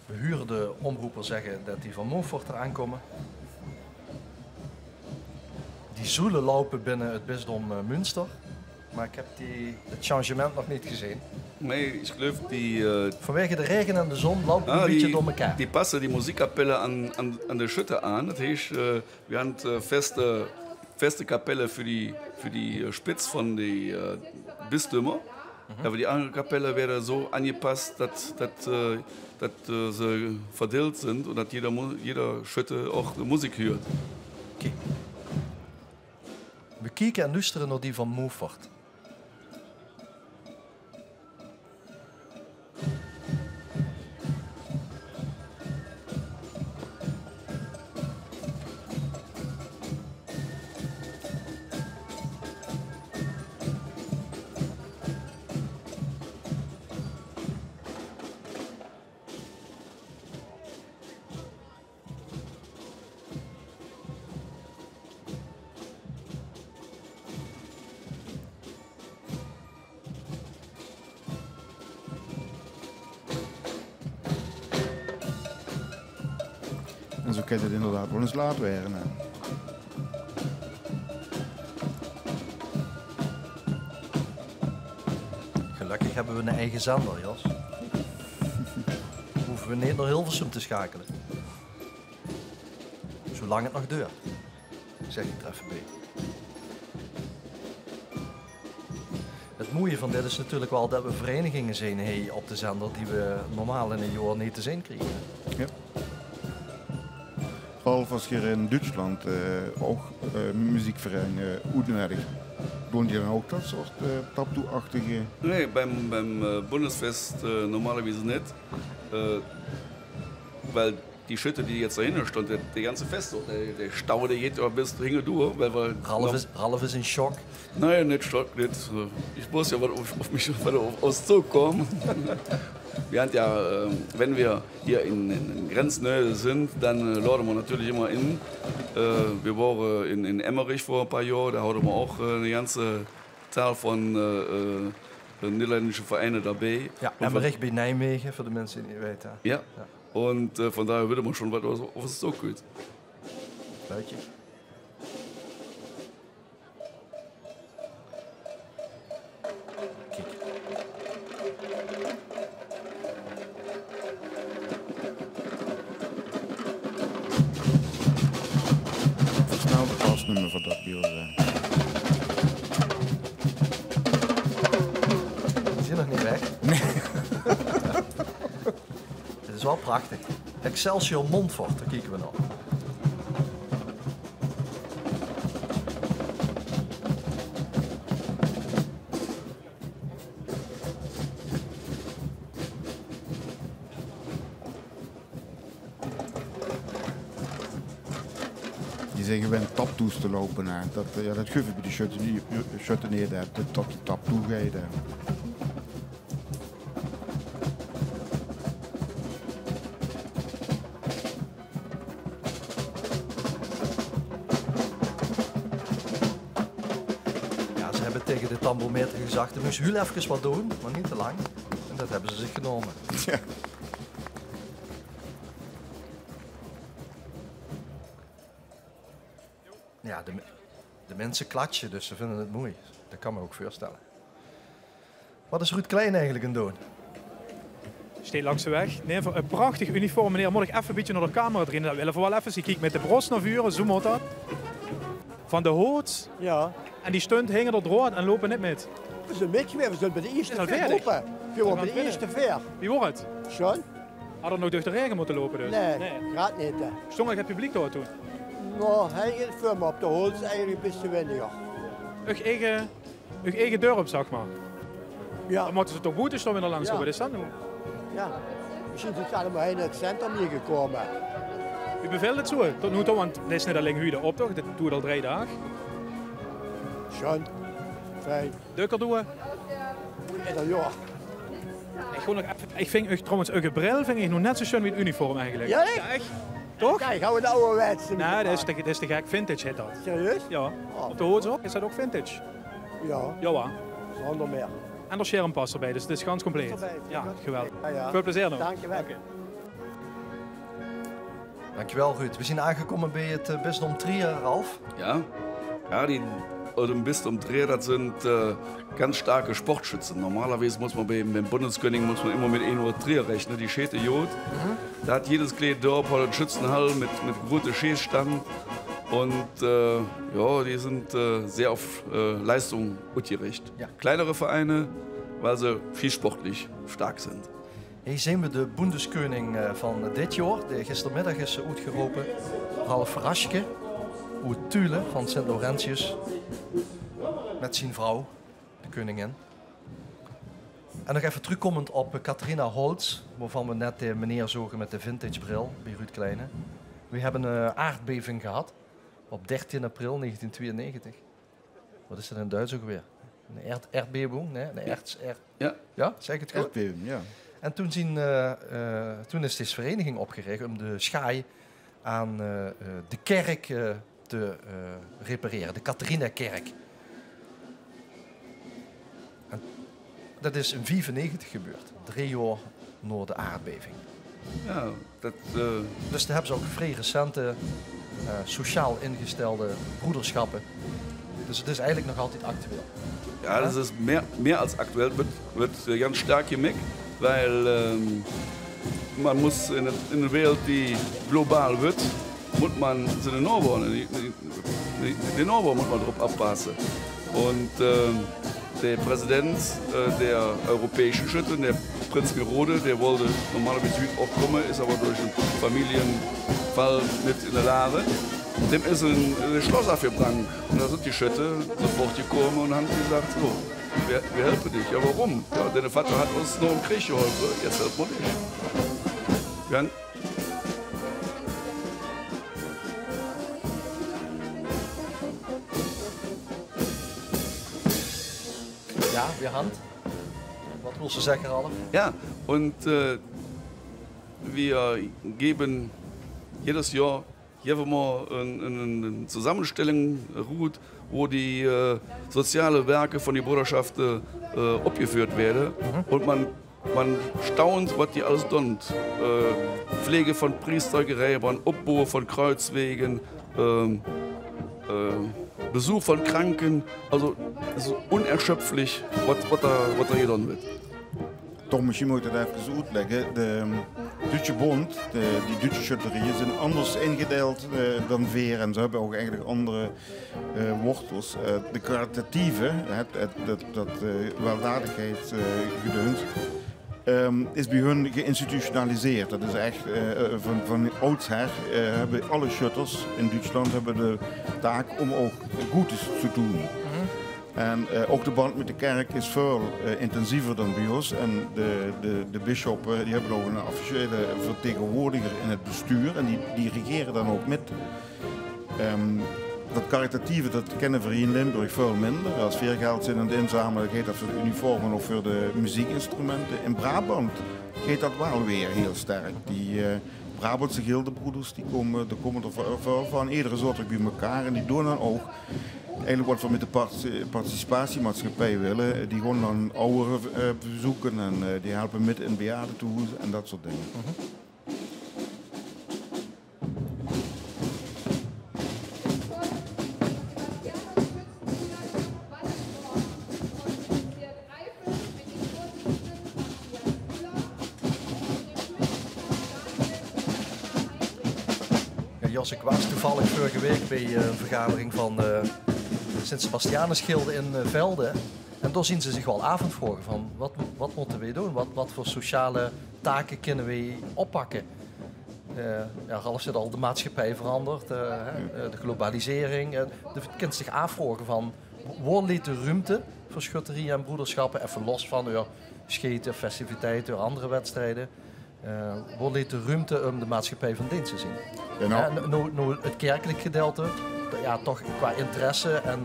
We huren de omroeper zeggen dat die van Montfort eraan komen. Die zoelen lopen binnen het bisdom Münster. Maar ik heb het changement nog niet gezien. Nee, ik geloof die... Vanwege de regen en de zon lopen we een beetje door elkaar. Die passen die Musikkapelle an de Schütte aan. Dat heet, we hebben feste Kapelle für die Spitz von die Bistümer. Aber die andere Kapelle wäre so angepasst, dass sie verdeelt sind und dass jeder Schütte auch Musik hört. Okay. We kijken en luisteren naar die van Montfort. En zo kan het inderdaad wel eens laat werden. Hè. Gelukkig hebben we een eigen zender, Jos. Hoeven we niet naar Hilversum te schakelen. Zolang het nog deurt, zeg ik er even bij. Het mooie van dit is natuurlijk wel dat we verenigingen zien op de zender die we normaal in een jaar niet te zien krijgen. Ja. Behalve als je in Duitsland ook muziekverenigingen uitnodigt. Doen die dan ook dat soort taptoe-achtige? Nee, beim Bundesfest normalerweise nicht. Weil die Schütte, die jetzt dahinter stand, der ganze Fest, der Stau, der geht ja bis hinten durch. Weil Ralf ist in Schock. Nein, nicht Schock, nicht. Ich muss ja auf mich aus Zug kommen. Wir haben ja, wenn wir hier in Grenznähe sind, dann laden wir natürlich immer in. Wir waren in Emmerich vor ein paar Jahren, da hatten wir auch eine ganze Zahl von niederländischen Vereinen dabei. Ja, Emmerich bij Nijmegen, voor de mensen die niet weten. Ja, und von daher würde man schon was auf das Zug geht. Buitje. Kijk. niet meer voor dat bij ons zijn. Die zijn nog niet weg. Nee. Dit is wel prachtig. Excelsior Montfort, daar kijken we nog. Die zijn gewend taptoes te lopen. Hè. Dat geef ik bij die shutten neer, tot die tap toe gaat. Ja, ze hebben tegen de tambourmeter gezegd, er moest heel even wat doen, maar niet te lang. En dat hebben ze zich genomen. Ja. Ja, de mensen klatschen, dus ze vinden het mooi. Dat kan me ook voorstellen. Wat is Ruud Klein eigenlijk aan het doen? Steed langs de weg. Nee, voor een prachtig uniform, meneer. Moet ik even een beetje naar de camera erin? Dat willen we wel even zien. Kijk met de bros naar vuren, zo moet dat. Van de hout. Ja. En die stunt hingen er door en lopen niet met. We zijn meegeweest, we zijn bij de eerste Is dat ver veertig? lopen. We worden bij de eerste ver. Wie wordt het? John? Had er nog door de regen moeten lopen dus? Nee, gaat niet. Stond ik het publiek door toen? Nou, hij gaat voor me op de holt, eigenlijk best te weniger. Uw eigen deur op, zeg maar. Ja. Dan moeten ze toch boetes dan weer langs Ja. lopen, is dat nu? Ja. Misschien zijn ze allemaal in het centrum hier gekomen. U beveelt het zo, tot nu toe, want dit is niet alleen huurde optocht, dit doet al 3 dagen. John, fijn. Dukker doen. En ja. Ik vind trouwens, uw bril vind ik nog net zo schön wie het uniform eigenlijk. Ja, echt? Toch? Kijk, gaan we de ouderwetse. Nee, dat is te gek. Vintage heet dat. Serieus? Ja. Op de hoed ook, is dat ook vintage? Ja. Ja, Zonder meer. en er schermpas erbij, dus het is ganz compleet. Ja, geweldig. Ja. Veel plezier nog. Dankjewel. Okay. Dankjewel Ruud. We zijn aangekomen bij het bisdom Trier, Ralf. Ja, die im Bistum Trier, das sind ganz starke Sportschützen. Normalerweise muss man beim Bundeskönig muss man immer mit 1 Uhr Trier rechnen, die Schäte Jod. Da hat jedes kleine Dorf einen Schützenhall mit guten Schießstand. Und ja, die sind sehr auf Leistung ausgerichtet. Ja. Kleinere Vereine, weil sie viel sportlich stark sind. Hier zien we de Bundeskoning van dit jaar. Gistermiddag is ze uitgeroepen. Ralf Raschke uit Thule van Sint Laurentius. Met zijn vrouw, de koningin. En nog even terugkomend op Catharina Holtz, waarvan we net de meneer zogen met de vintage bril bij Ruud Kleine. We hebben een aardbeving gehad op 13 april 1992. Wat is dat in Duits ook weer? Een aardbeving? Nee, een ja, zeg ik het goed? Aardbeving, ja. En toen is deze vereniging opgericht om de schaai aan de kerk te repareren, de Catharina-kerk. En dat is in 1995 gebeurd, 3 jaar na de aardbeving. Ja, Dus daar hebben ze ook vrij recente sociaal ingestelde broederschappen. Dus het is eigenlijk nog altijd actueel. Ja, das ist mehr als aktuell, wird ganz stark gemerkt, weil man muss in einer Welt, die global wird, muss man seine Nachbarn, die Nachbarn muss man drauf aufpassen. Und der Präsident der europäischen Schütten, der Prinz Mirode, der wollte normalerweise auch kommen, ist aber durch einen Familienfall nicht in der Lage. Dem ist ein Schloss abgebrannt und da sind die Schütte sofort gekommen und haben gesagt, so, wir helfen dich. Ja, warum? Ja, dein Vater hat uns noch im Krieg geholfen, jetzt helfen wir dich. Ja, weer hand. Wat wil ze zeggen, Ralf? Ja, und wir geben jedes Jahr hier haben wir eine Zusammenstellung, Ruth, wo die sozialen Werke von den Bruderschaften abgeführt werden. Und man staunt, was die alles tun. Pflege von Priestergräbern, Abbau von Kreuzwegen, Besuch von Kranken. Also es ist unerschöpflich, was da getan wird. Toch, misschien moet ik het even uitleggen. De Duitse Bond, die Duitse schutterieën, zijn anders ingedeeld dan Veer en ze hebben ook eigenlijk andere wortels. De karitatieve, dat weldadigheid is bij hun geïnstitutionaliseerd. Dat is echt van oudsher hebben alle shutters in Duitsland hebben de taak om ook goeds te doen. En ook de band met de kerk is veel intensiever dan bij ons. En de bisschoppen die hebben ook een officiële vertegenwoordiger in het bestuur en die regeren dan ook met. Dat caritatieve, dat kennen we hier in Limburg veel minder. Als veel geld zijn aan het inzamelen, gaat dat voor de uniformen of voor de muziekinstrumenten. In Brabant gaat dat wel weer heel sterk. Die Brabantse gildebroeders, die komen er veel van. Iedere soort bij elkaar en die doen dan ook eigenlijk wat we met de participatiemaatschappij willen. Die gewoon dan ouderen bezoeken en die helpen met in bejaardentehuizen en dat soort dingen. Jos, ik was toevallig vorige week bij een vergadering van Sint-Sebastianusgilde in Velde. En daar zien ze zich wel avondvragen van wat moeten wij doen? Wat voor sociale taken kunnen wij oppakken? Ralf zit al, de maatschappij verandert, de globalisering. Je kunt zich afvragen van waar ligt de ruimte voor schutterie en broederschappen? Even los van scheten, festiviteiten, andere wedstrijden. Waar ligt de ruimte om de maatschappij van dienst te zien? Ja, nou, het kerkelijk gedeelte, ja, toch qua interesse en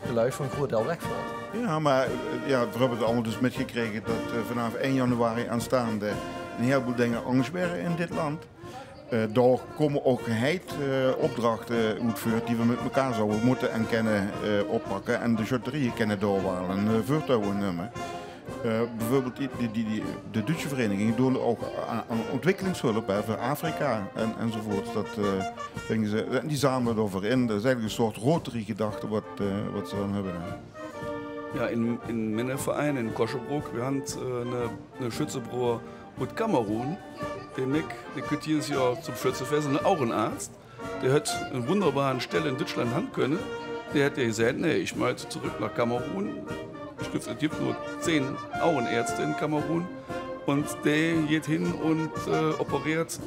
geluid van een groot deel wegvalt. Ja, maar we hebben het allemaal dus metgekregen dat vanaf 1 januari aanstaande een heleboel dingen anders werden in dit land. Daar komen ook geheid opdrachten uitgevoerd die we met elkaar zouden moeten en kunnen oppakken. En de schutterieën kunnen daar wel een voortouw nemen. Bijvoorbeeld de Duitse verenigingen doen ook aan ontwikkelingshulp voor Afrika enzovoort. Die zamelen erover in. Dat is eigenlijk een soort Rotary-gedachte wat ze dan hebben. Ja, in mijn verein in Koschebroek, we hebben een Schützebroer uit Kamerun. Die kunt jedes Jahr zum Schützefest, ein Augenarzt. Der hat eine wunderbare Stelle in Deutschland haben können. Der hat ja gesagt, nee, ich möchte zurück nach Kamerun. Es gibt nur 10 Augenärzte in Kamerun. Und der geht hin und operiert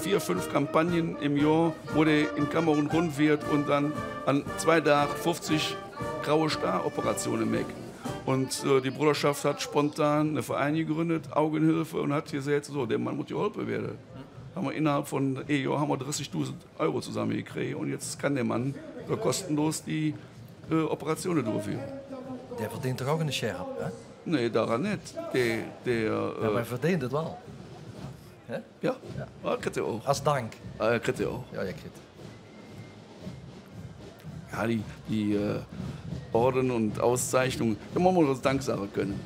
4, 5 Kampagnen im Jahr, wo der in Kamerun rund wird und dann an 2 Tagen 50 graue Star-Operationen macht. Und die Bruderschaft hat spontan eine Verein gegründet, Augenhilfe, und hat gesagt, so, der Mann muss geholfen werden. Haben wir innerhalb von einem Jahr 30.000 Euro zusammengekriegt und jetzt kann der Mann kostenlos die Operationen durchführen. Der verdient toch ook in de scherp, hè? Nee, daran nicht. Ja, maar hij verdient het wel. Hè? Ja, ja. Kriegt er auch. Als dank. Kriegt er auch. Ja, je kriegt. Ja, die Orden und Auszeichnungen, da muss man das Dank sagen können.